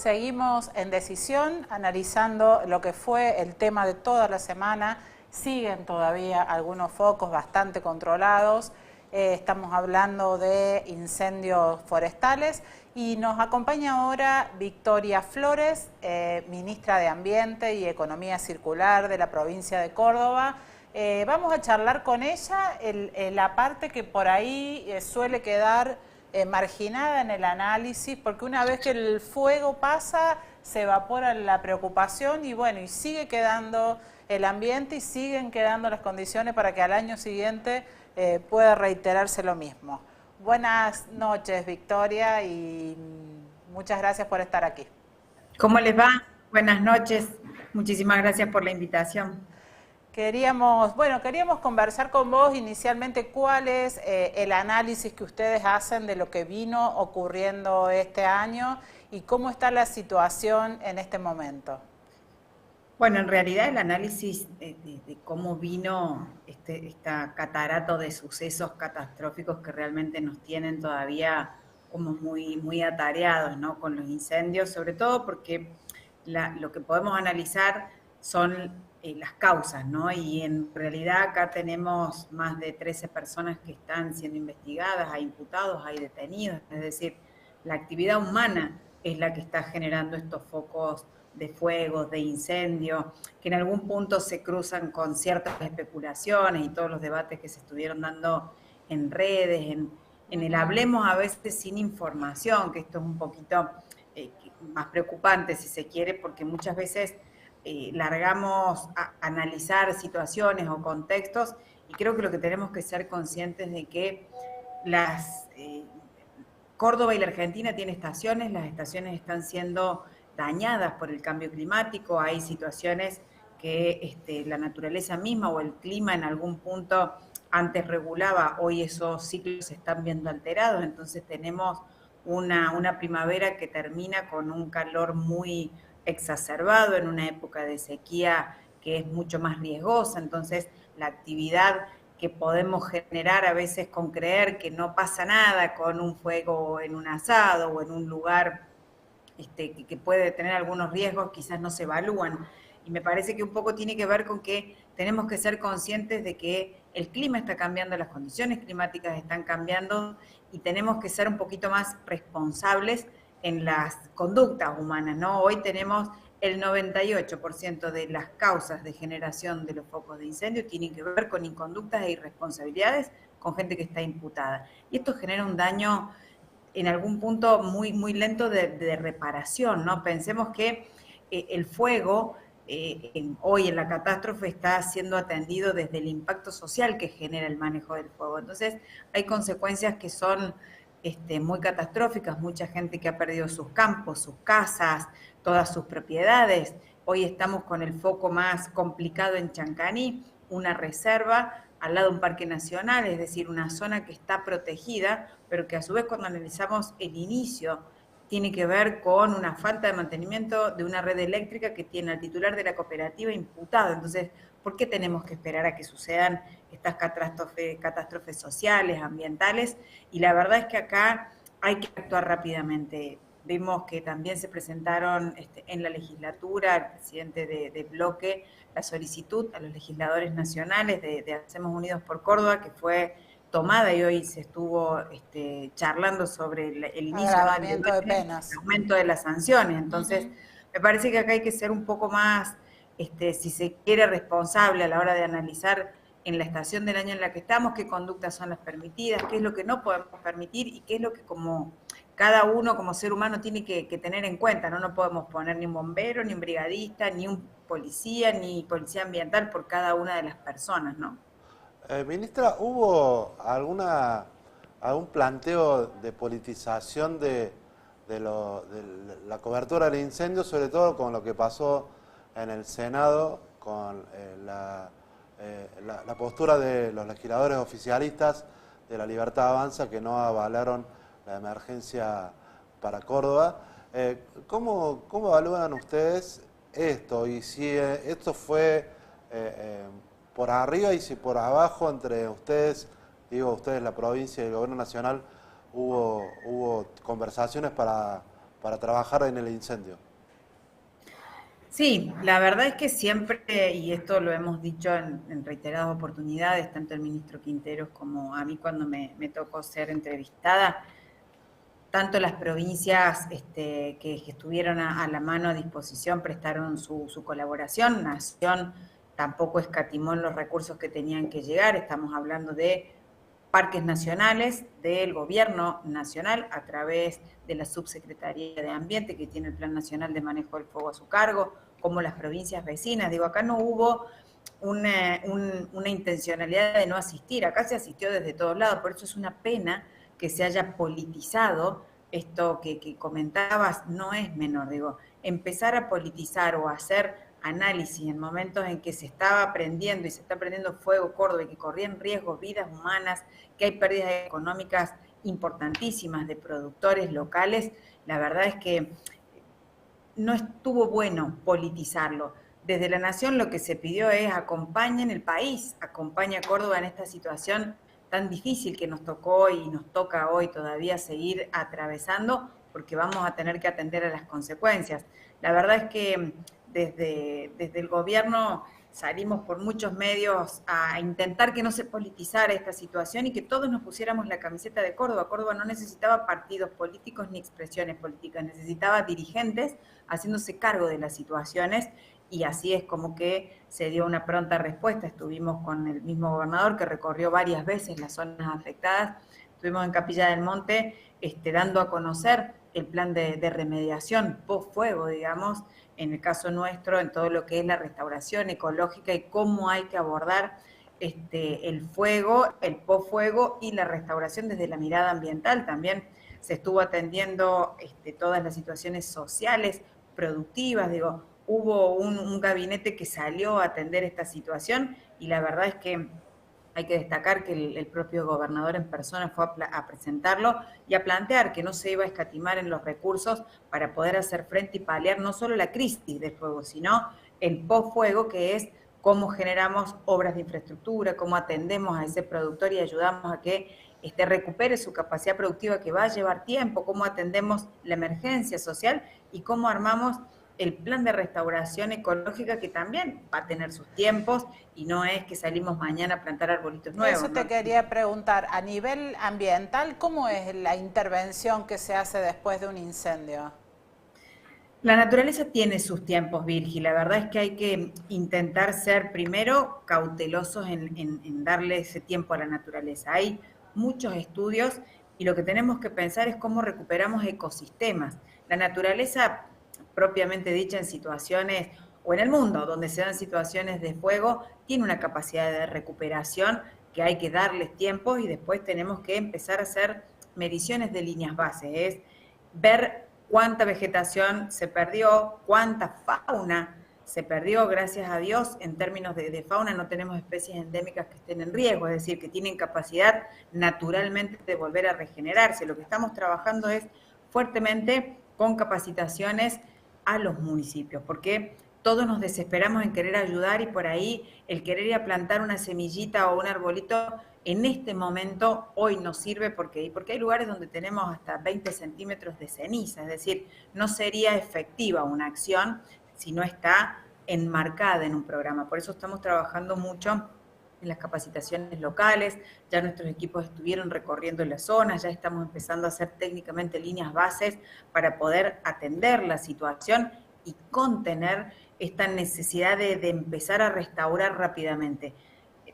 Seguimos en Decisión, analizando lo que fue el tema de toda la semana. Siguen todavía algunos focos bastante controlados. Estamos hablando de incendios forestales y nos acompaña ahora Victoria Flores, ministra de Ambiente y Economía Circular de la provincia de Córdoba. Vamos a charlar con ella la parte que por ahí suele quedar marginada en el análisis, porque una vez que el fuego pasa, se evapora la preocupación y bueno, y sigue quedando el ambiente y siguen quedando las condiciones para que al año siguiente pueda reiterarse lo mismo. Buenas noches, Victoria, y muchas gracias por estar aquí. ¿Cómo les va? Buenas noches. Muchísimas gracias por la invitación. Queríamos conversar con vos inicialmente cuál es el análisis que ustedes hacen de lo que vino ocurriendo este año y cómo está la situación en este momento. Bueno, en realidad el análisis de cómo vino esta catarato de sucesos catastróficos que realmente nos tienen todavía como muy atareados, ¿no? Con los incendios, sobre todo porque lo que podemos analizar son las causas, ¿no? Y en realidad acá tenemos más de 13 personas que están siendo investigadas, hay imputados, hay detenidos, es decir, la actividad humana es la que está generando estos focos de fuegos, de incendio, que en algún punto se cruzan con ciertas especulaciones y todos los debates que se estuvieron dando en redes, en el hablemos a veces sin información, que esto es un poquito más preocupante si se quiere, porque muchas veces largamos a analizar situaciones o contextos y creo que lo que tenemos que ser conscientes de que Córdoba y la Argentina tienen estaciones, las estaciones están siendo dañadas por el cambio climático, hay situaciones que la naturaleza misma o el clima en algún punto antes regulaba, hoy esos ciclos se están viendo alterados, entonces tenemos una primavera que termina con un calor muy exacerbado en una época de sequía que es mucho más riesgosa, entonces la actividad que podemos generar a veces con creer que no pasa nada con un fuego en un asado o en un lugar que puede tener algunos riesgos, quizás no se evalúan. Y me parece que un poco tiene que ver con que tenemos que ser conscientes de que el clima está cambiando, las condiciones climáticas están cambiando y tenemos que ser un poquito más responsables en las conductas humanas, ¿no? Hoy tenemos el 98% de las causas de generación de los focos de incendio tienen que ver con inconductas e irresponsabilidades con gente que está imputada. Y esto genera un daño en algún punto muy lento de reparación, ¿no? Pensemos que el fuego hoy en la catástrofe está siendo atendido desde el impacto social que genera el manejo del fuego. Entonces hay consecuencias que son muy catastróficas, mucha gente que ha perdido sus campos, sus casas, todas sus propiedades. Hoy estamos con el foco más complicado en Chancaní, una reserva al lado de un parque nacional, es decir, una zona que está protegida, pero que a su vez cuando analizamos el inicio tiene que ver con una falta de mantenimiento de una red eléctrica que tiene al titular de la cooperativa imputado. Entonces, ¿por qué tenemos que esperar a que sucedan estas catástrofes sociales, ambientales? Y la verdad es que acá hay que actuar rápidamente. Vimos que también se presentaron en la legislatura, el presidente de bloque, la solicitud a los legisladores nacionales de Hacemos Unidos por Córdoba, que fue tomada y hoy se estuvo charlando sobre el inicio, ¿no?, del Agravamiento de penas. el aumento de las sanciones. Entonces, me parece que acá hay que ser un poco más, si se quiere, responsable a la hora de analizar en la estación del año en la que estamos, qué conductas son las permitidas, qué es lo que no podemos permitir y qué es lo que como cada uno como ser humano tiene que tener en cuenta, ¿no? No podemos poner ni un bombero, ni un brigadista, ni un policía, ni policía ambiental por cada una de las personas, ¿no? Ministra, ¿hubo algún planteo de politización de la cobertura del incendio, sobre todo con lo que pasó en el Senado, con la postura de los legisladores oficialistas de La Libertad Avanza que no avalaron la emergencia para Córdoba? ¿Cómo evalúan ustedes esto? Y si esto fue por arriba y si por abajo entre ustedes, digo ustedes, la provincia y el gobierno nacional, hubo conversaciones para para trabajar en el incendio. Sí, la verdad es que siempre, y esto lo hemos dicho en reiteradas oportunidades, tanto el ministro Quinteros como a mí cuando me tocó ser entrevistada, tanto las provincias que estuvieron a la mano a disposición prestaron su colaboración. Nación tampoco escatimó en los recursos que tenían que llegar. Estamos hablando de parques nacionales del gobierno nacional a través de la Subsecretaría de Ambiente, que tiene el Plan Nacional de Manejo del Fuego a su cargo, como las provincias vecinas. Digo, acá no hubo una intencionalidad de no asistir, acá se asistió desde todos lados, por eso es una pena que se haya politizado. Esto que comentabas no es menor, digo, empezar a politizar o a hacer análisis en momentos en que se estaba prendiendo y se está prendiendo fuego Córdoba y que corrían riesgos vidas humanas, que hay pérdidas económicas importantísimas de productores locales, la verdad es que no estuvo bueno politizarlo. Desde la Nación lo que se pidió es acompañen el país, acompaña a Córdoba en esta situación tan difícil que nos tocó y nos toca hoy todavía seguir atravesando, porque vamos a tener que atender a las consecuencias. La verdad es que desde el gobierno salimos por muchos medios a intentar que no se politizara esta situación y que todos nos pusiéramos la camiseta de Córdoba. Córdoba no necesitaba partidos políticos ni expresiones políticas, necesitaba dirigentes haciéndose cargo de las situaciones, y así es como que se dio una pronta respuesta. Estuvimos con el mismo gobernador que recorrió varias veces las zonas afectadas, estuvimos en Capilla del Monte dando a conocer el plan de remediación post-fuego, digamos, en el caso nuestro, en todo lo que es la restauración ecológica y cómo hay que abordar el fuego, el post-fuego y la restauración desde la mirada ambiental. También se estuvo atendiendo todas las situaciones sociales, productivas, digo, hubo un gabinete que salió a atender esta situación y la verdad es que hay que destacar que el propio gobernador en persona fue a presentarlo y a plantear que no se iba a escatimar en los recursos para poder hacer frente y paliar no solo la crisis del fuego, sino el post-fuego, que es cómo generamos obras de infraestructura, cómo atendemos a ese productor y ayudamos a que recupere su capacidad productiva, que va a llevar tiempo, cómo atendemos la emergencia social y cómo armamos el plan de restauración ecológica, que también va a tener sus tiempos y no es que salimos mañana a plantar arbolitos nuevos. Eso te quería preguntar, a nivel ambiental, ¿cómo es la intervención que se hace después de un incendio? La naturaleza tiene sus tiempos, Virgi. La verdad es que hay que intentar ser primero cautelosos en darle ese tiempo a la naturaleza. Hay muchos estudios y lo que tenemos que pensar es cómo recuperamos ecosistemas. La naturaleza, propiamente dicha, en situaciones o en el mundo donde se dan situaciones de fuego, tiene una capacidad de recuperación que hay que darles tiempo, y después tenemos que empezar a hacer mediciones de líneas base, es ver cuánta vegetación se perdió, cuánta fauna se perdió. Gracias a Dios, en términos de fauna no tenemos especies endémicas que estén en riesgo, es decir, que tienen capacidad naturalmente de volver a regenerarse. Lo que estamos trabajando es fuertemente con capacitaciones a los municipios, porque todos nos desesperamos en querer ayudar y por ahí el querer ir a plantar una semillita o un arbolito en este momento hoy no sirve porque hay lugares donde tenemos hasta 20 centímetros de ceniza, es decir, no sería efectiva una acción si no está enmarcada en un programa. Por eso estamos trabajando mucho en las capacitaciones locales, ya nuestros equipos estuvieron recorriendo las zonas, ya estamos empezando a hacer técnicamente líneas bases para poder atender la situación y contener esta necesidad de empezar a restaurar rápidamente.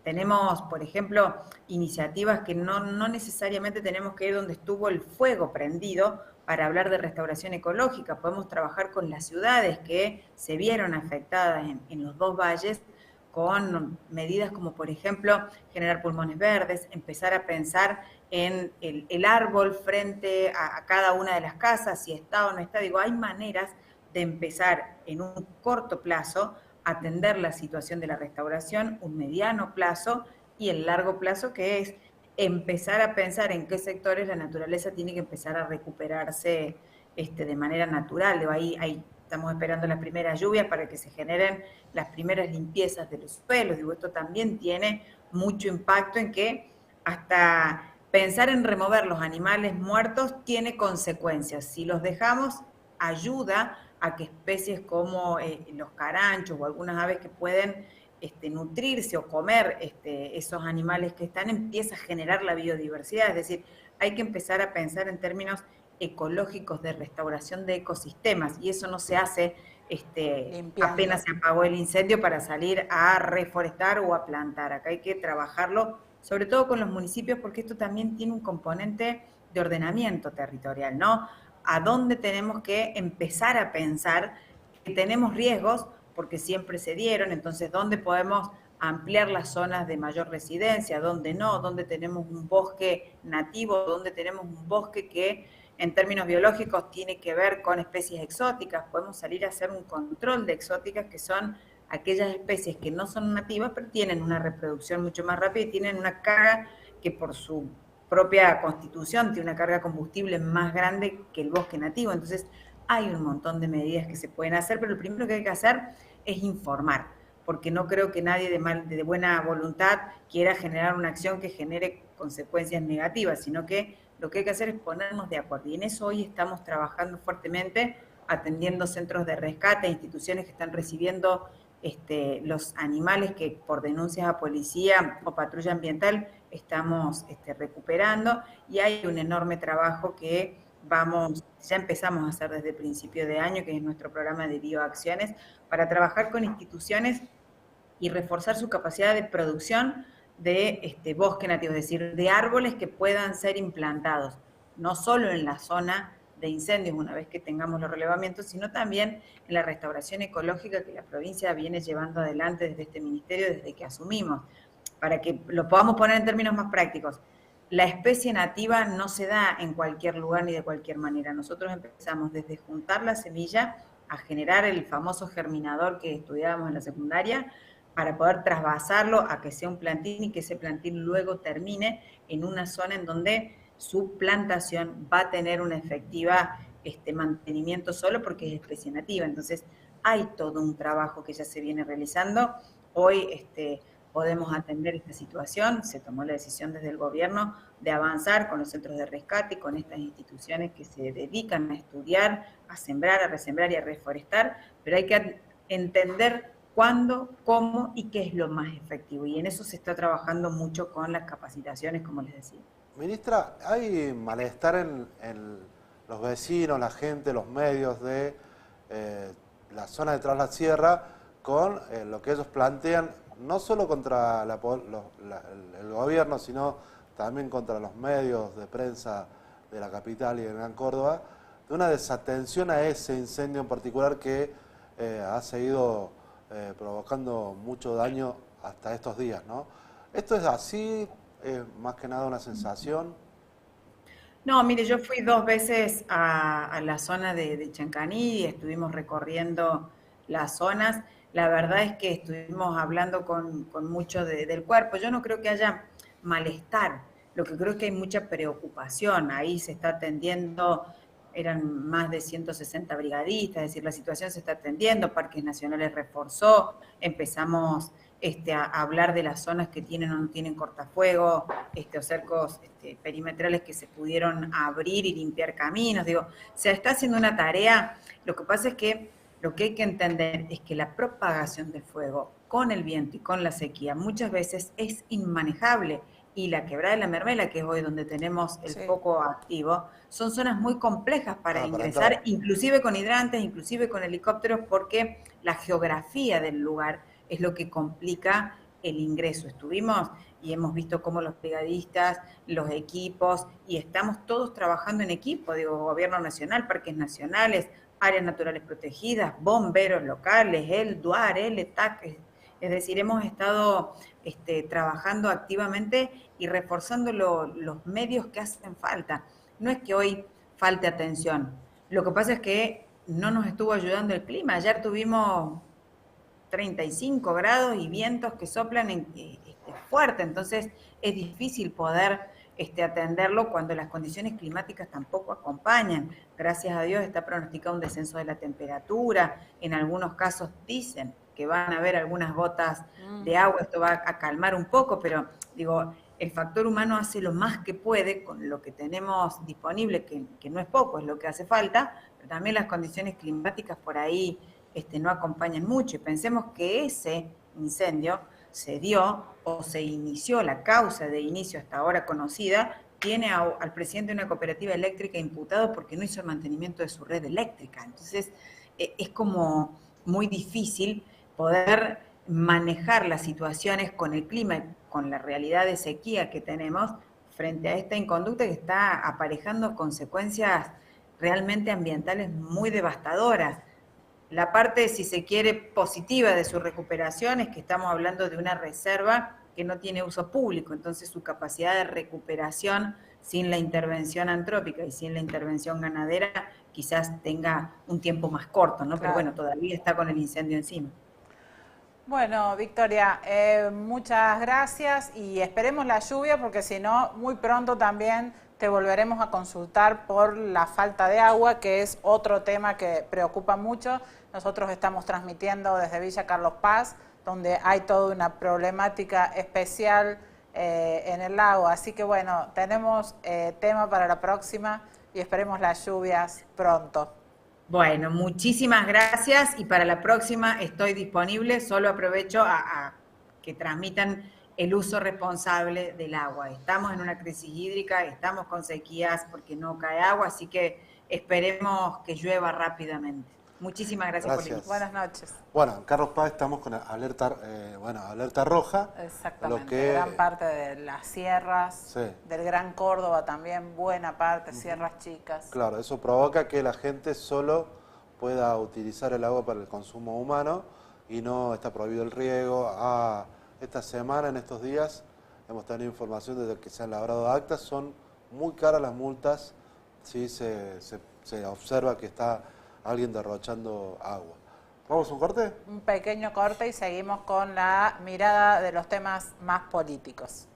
Tenemos, por ejemplo, iniciativas que no necesariamente tenemos que ir donde estuvo el fuego prendido para hablar de restauración ecológica. Podemos trabajar con las ciudades que se vieron afectadas en los dos valles, con medidas como, por ejemplo, generar pulmones verdes, empezar a pensar en el árbol frente a cada una de las casas, si está o no está. Digo, hay maneras de empezar en un corto plazo a atender la situación de la restauración, un mediano plazo y el largo plazo, que es empezar a pensar en qué sectores la naturaleza tiene que empezar a recuperarse de manera natural. Digo, ahí estamos esperando las primeras lluvias para que se generen las primeras limpiezas de los suelos. Digo, esto también tiene mucho impacto en que hasta pensar en remover los animales muertos tiene consecuencias. Si los dejamos ayuda a que especies como los caranchos o algunas aves que pueden nutrirse o comer esos animales que están, empieza a generar la biodiversidad. Es decir, hay que empezar a pensar en términos ecológicos de restauración de ecosistemas, y eso no se hace apenas se apagó el incendio para salir a reforestar o a plantar. Acá hay que trabajarlo, sobre todo con los municipios, porque esto también tiene un componente de ordenamiento territorial, ¿no? A dónde tenemos que empezar a pensar que tenemos riesgos, porque siempre se dieron, entonces dónde podemos ampliar las zonas de mayor residencia, dónde no, dónde tenemos un bosque nativo, dónde tenemos un bosque que en términos biológicos tiene que ver con especies exóticas. Podemos salir a hacer un control de exóticas, que son aquellas especies que no son nativas, pero tienen una reproducción mucho más rápida y tienen una carga que por su propia constitución tiene una carga combustible más grande que el bosque nativo. Entonces hay un montón de medidas que se pueden hacer, pero lo primero que hay que hacer es informar, porque no creo que nadie de buena voluntad quiera generar una acción que genere consecuencias negativas, sino que lo que hay que hacer es ponernos de acuerdo. Y en eso hoy estamos trabajando fuertemente, atendiendo centros de rescate, instituciones que están recibiendo los animales que por denuncias a policía o patrulla ambiental estamos recuperando, y hay un enorme trabajo que ya empezamos a hacer desde el principio de año, que es nuestro programa de bioacciones, para trabajar con instituciones y reforzar su capacidad de producción de bosque nativo, es decir, de árboles que puedan ser implantados, no solo en la zona de incendios una vez que tengamos los relevamientos, sino también en la restauración ecológica que la provincia viene llevando adelante desde este ministerio desde que asumimos. Para que lo podamos poner en términos más prácticos, la especie nativa no se da en cualquier lugar ni de cualquier manera. Nosotros empezamos desde juntar la semilla a generar el famoso germinador que estudiábamos en la secundaria, para poder trasvasarlo a que sea un plantín y que ese plantín luego termine en una zona en donde su plantación va a tener una efectiva mantenimiento solo porque es especie nativa. Entonces hay todo un trabajo que ya se viene realizando. Hoy podemos atender esta situación, se tomó la decisión desde el gobierno de avanzar con los centros de rescate, con estas instituciones que se dedican a estudiar, a sembrar, a resembrar y a reforestar, pero hay que entender cuándo, cómo y qué es lo más efectivo. Y en eso se está trabajando mucho con las capacitaciones, como les decía. Ministra, ¿hay malestar en los vecinos, la gente, los medios de la zona de Tras la Sierra con lo que ellos plantean, no solo contra el gobierno, sino también contra los medios de prensa de la capital y de Gran Córdoba, de una desatención a ese incendio en particular que ha seguido provocando mucho daño hasta estos días, ¿no? ¿Esto es así? ¿Es más que nada una sensación? No, mire, yo fui 2 veces a la zona de Chancaní y estuvimos recorriendo las zonas. La verdad es que estuvimos hablando con mucho del cuerpo. Yo no creo que haya malestar, lo que creo es que hay mucha preocupación. Ahí se está atendiendo, eran más de 160 brigadistas, es decir, la situación se está atendiendo, Parques Nacionales reforzó, empezamos a hablar de las zonas que tienen o no tienen cortafuego, o cercos perimetrales que se pudieron abrir y limpiar caminos. Digo, se está haciendo una tarea. Lo que pasa es que lo que hay que entender es que la propagación del fuego con el viento y con la sequía muchas veces es inmanejable, y la Quebrada de la Mermela, que es hoy donde tenemos el foco activo, son zonas muy complejas para ingresar, inclusive con hidrantes, inclusive con helicópteros, porque la geografía del lugar es lo que complica el ingreso. Estuvimos y hemos visto cómo los brigadistas, los equipos, y estamos todos trabajando en equipo, digo, Gobierno Nacional, Parques Nacionales, áreas naturales protegidas, bomberos locales, el DUAR, el ETAC, es decir, hemos estado trabajando activamente y reforzando los medios que hacen falta. No es que hoy falte atención, lo que pasa es que no nos estuvo ayudando el clima. Ayer tuvimos 35 grados y vientos que soplan fuerte, entonces es difícil poder atenderlo cuando las condiciones climáticas tampoco acompañan. Gracias a Dios está pronosticado un descenso de la temperatura, en algunos casos dicen que van a haber algunas gotas de agua, esto va a calmar un poco, pero digo, el factor humano hace lo más que puede con lo que tenemos disponible, que no es poco, es lo que hace falta, pero también las condiciones climáticas por ahí no acompañan mucho. Y pensemos que ese incendio se dio o se inició, la causa de inicio hasta ahora conocida, tiene al presidente de una cooperativa eléctrica imputado porque no hizo el mantenimiento de su red eléctrica. Entonces, es como muy difícil poder manejar las situaciones con el clima, con la realidad de sequía que tenemos, frente a esta inconducta que está aparejando consecuencias realmente ambientales muy devastadoras. La parte, si se quiere, positiva de su recuperación es que estamos hablando de una reserva que no tiene uso público, entonces su capacidad de recuperación sin la intervención antrópica y sin la intervención ganadera quizás tenga un tiempo más corto, ¿no? Claro. Pero bueno, todavía está con el incendio encima. Bueno, Victoria, muchas gracias y esperemos la lluvia porque si no, muy pronto también te volveremos a consultar por la falta de agua, que es otro tema que preocupa mucho. Nosotros estamos transmitiendo desde Villa Carlos Paz, donde hay toda una problemática especial en el lago. Así que bueno, tenemos tema para la próxima y esperemos las lluvias pronto. Bueno, muchísimas gracias y para la próxima estoy disponible, solo aprovecho a que transmitan el uso responsable del agua. Estamos en una crisis hídrica, estamos con sequías porque no cae agua, así que esperemos que llueva rápidamente. Muchísimas gracias. Por la Buenas noches. Bueno, en Carlos Paz estamos con alerta roja. Exactamente, gran parte de las sierras, sí, del Gran Córdoba también, buena parte, sierras chicas. Claro, eso provoca que la gente solo pueda utilizar el agua para el consumo humano y no está prohibido el riego. Esta semana, en estos días, hemos tenido información desde que se han labrado actas, son muy caras las multas, ¿sí? Se observa que está alguien derrochando agua. ¿Vamos a un corte? Un pequeño corte y seguimos con la mirada de los temas más políticos.